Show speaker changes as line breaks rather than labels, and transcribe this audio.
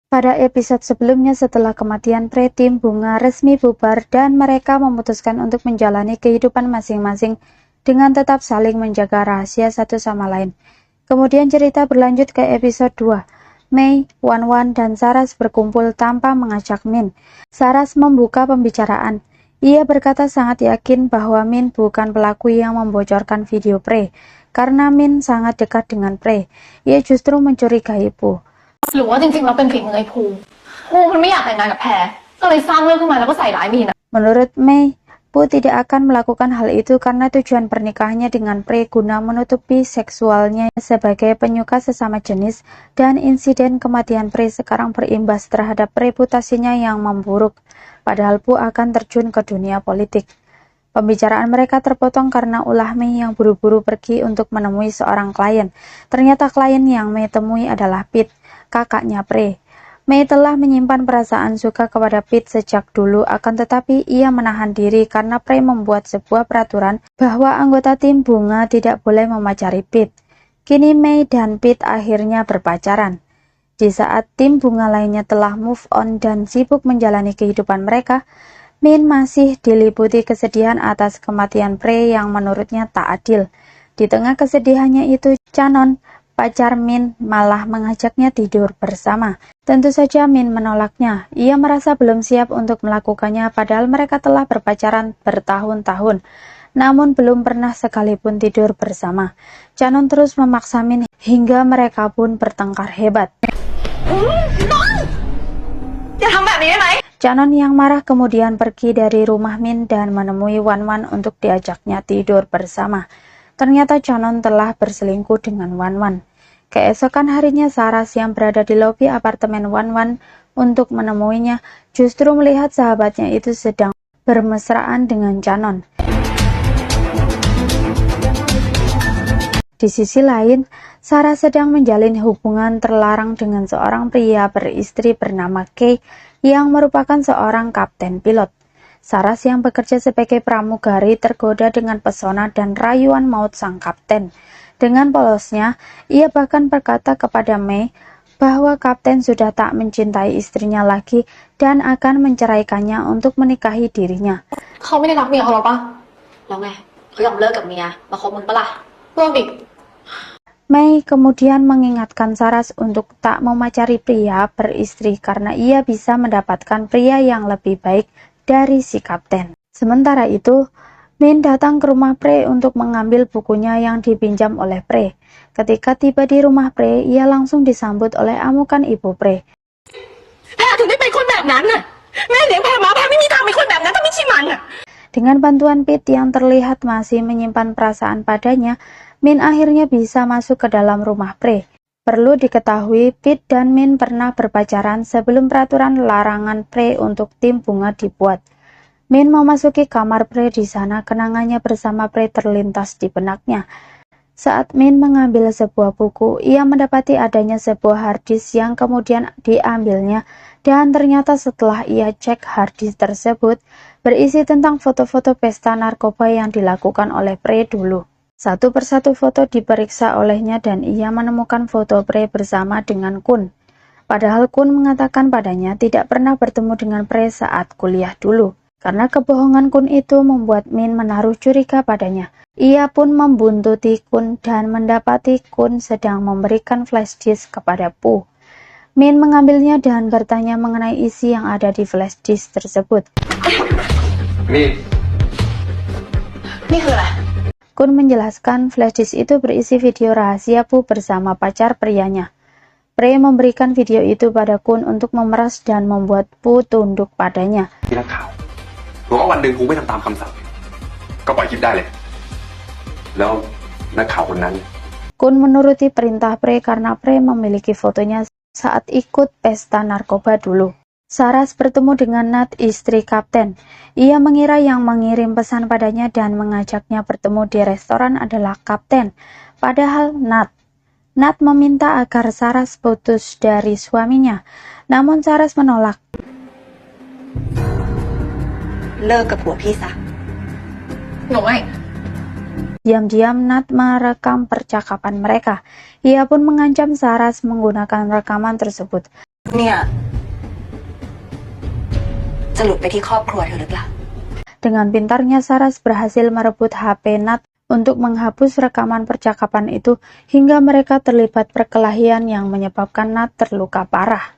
Pada episode sebelumnya setelah kematian Pre, tim Bunga resmi bubar dan mereka memutuskan untuk menjalani kehidupan masing-masing dengan tetap saling menjaga rahasia satu sama lain. Kemudian cerita berlanjut ke episode 2. Mei, Wan-Wan, dan Saras berkumpul tanpa mengajak Min. Saras membuka pembicaraan. Ia berkata sangat yakin bahwa Min bukan pelaku yang membocorkan video Pre, karena Min sangat dekat dengan Pre. Ia justru mencurigai Pu.
หรือว่าจริงๆแล้วเป็นฝีมือไอ้ภูมันไม่อยากแต่งงานกับแพรก็เลยสร้างเรื่องขึ้นมาแล้วก็ใส่ร้ายมีน
Menurut Mei, Pu tidak akan melakukan hal itu karena tujuan pernikahannya dengan Pre guna menutupi seksualnya sebagai penyuka sesama jenis, dan insiden kematian Pre sekarang berimbas terhadap reputasinya yang memburuk, padahal Pu akan terjun ke dunia politik. Pembicaraan mereka terpotong karena ulah Mei yang buru-buru pergi untuk menemui seorang klien. Ternyata klien yang Mei temui adalah Pete, kakaknya Pre. Mei telah menyimpan perasaan suka kepada Pete sejak dulu, akan tetapi ia menahan diri karena Pre membuat sebuah peraturan bahwa anggota tim Bunga tidak boleh memacari Pete. Kini Mei dan Pete akhirnya berpacaran. Di saat tim Bunga lainnya telah move on dan sibuk menjalani kehidupan mereka, Min masih diliputi kesedihan atas kematian Pre yang menurutnya tak adil. Di tengah kesedihannya itu, Chanon, pacar Min, malah mengajaknya tidur bersama. Tentu saja Min menolaknya. Ia merasa belum siap untuk melakukannya padahal mereka telah berpacaran bertahun-tahun, namun belum pernah sekalipun tidur bersama. Chanon terus memaksa Min hingga mereka pun bertengkar hebat. Chanon yang marah kemudian pergi dari rumah Min dan menemui Wan-Wan untuk diajaknya tidur bersama. Ternyata Chanon telah berselingkuh dengan Wan-Wan. Keesokan harinya Saras yang berada di lobi apartemen Wan-Wan untuk menemuinya justru melihat sahabatnya itu sedang bermesraan dengan Chanon. Di sisi lain, Saras sedang menjalin hubungan terlarang dengan seorang pria beristri bernama Kei yang merupakan seorang kapten pilot. Saras yang bekerja sebagai pramugari tergoda dengan pesona dan rayuan maut sang kapten. Dengan polosnya, ia bahkan berkata kepada Mei bahwa kapten sudah tak mencintai istrinya lagi dan akan menceraikannya untuk menikahi dirinya.
เขาไม่ได้รักเมียเขาหรอปะ
แล้วไงเขายอมเลิกกับเมียมาคบมึงปะล่ะ
เลิกดิ
Mei kemudian mengingatkan Saras untuk tak memacari pria beristri karena ia bisa mendapatkan pria yang lebih baik dari si kapten. Sementara itu, Min datang ke rumah Pre untuk mengambil bukunya yang dipinjam oleh Pre. Ketika tiba di rumah Pre, ia langsung disambut oleh amukan ibu Pre.
แพรถึงได้เป็นคนแบบนั้นน่ะแม่เลี้ยงแพรมาแพรไม่มีทางเป็นคนแบบนั้นถ้าไม่ใช่มันน่ะ
Dengan bantuan Pete yang terlihat masih menyimpan perasaan padanya, Min akhirnya bisa masuk ke dalam rumah Pre. Perlu diketahui, Pete dan Min pernah berpacaran sebelum peraturan larangan Pre untuk tim Bunga dibuat. Min memasuki kamar Pre. Di sana kenangannya bersama Pre terlintas di benaknya. Saat Min mengambil sebuah buku, ia mendapati adanya sebuah harddisk yang kemudian diambilnya, dan ternyata setelah ia cek harddisk tersebut berisi tentang foto-foto pesta narkoba yang dilakukan oleh Pre dulu. Satu persatu foto diperiksa olehnya dan ia menemukan foto Pre bersama dengan Kun. Padahal Kun mengatakan padanya tidak pernah bertemu dengan Pre saat kuliah dulu. Karena kebohongan Kun itu membuat Min menaruh curiga padanya. Ia pun membuntuti Kun dan mendapati Kun sedang memberikan flash disk kepada Pu. Min mengambilnya dan bertanya mengenai isi yang ada di flash disk tersebut.
Min.
Iniคืออะไร
Kun menjelaskan flash disk itu berisi video rahasia Pu bersama pacar prianya. Pre memberikan video itu pada Kun untuk memeras dan membuat Pu tunduk padanya.
นักข่าวบอกว่าวันหนึ่งกูไม่ทำตามคำสั่งก็ปล่อยคลิปได้เลยแล้วนักข่าวคนนั้น
Kun menuruti perintah Pre karena Pre memiliki fotonya saat ikut pesta narkoba dulu. Saras bertemu dengan Nat, istri kapten. Ia mengira yang mengirim pesan padanya dan mengajaknya bertemu di restoran adalah kapten, padahal Nat. Nat meminta agar Saras putus dari suaminya, namun Saras menolak.
เลิกกับผัวพี่ซะ
หนูไม่
Diam-diam Nat merekam percakapan mereka. Ia pun mengancam Saras menggunakan rekaman tersebut.
เนี่ยจะหลุดไปที่ครอบครัวเธอหรือเปล่า
Dengan pintarnya Saras berhasil merebut HP Nat untuk menghapus rekaman percakapan itu hingga mereka terlibat perkelahian yang menyebabkan Nat terluka parah.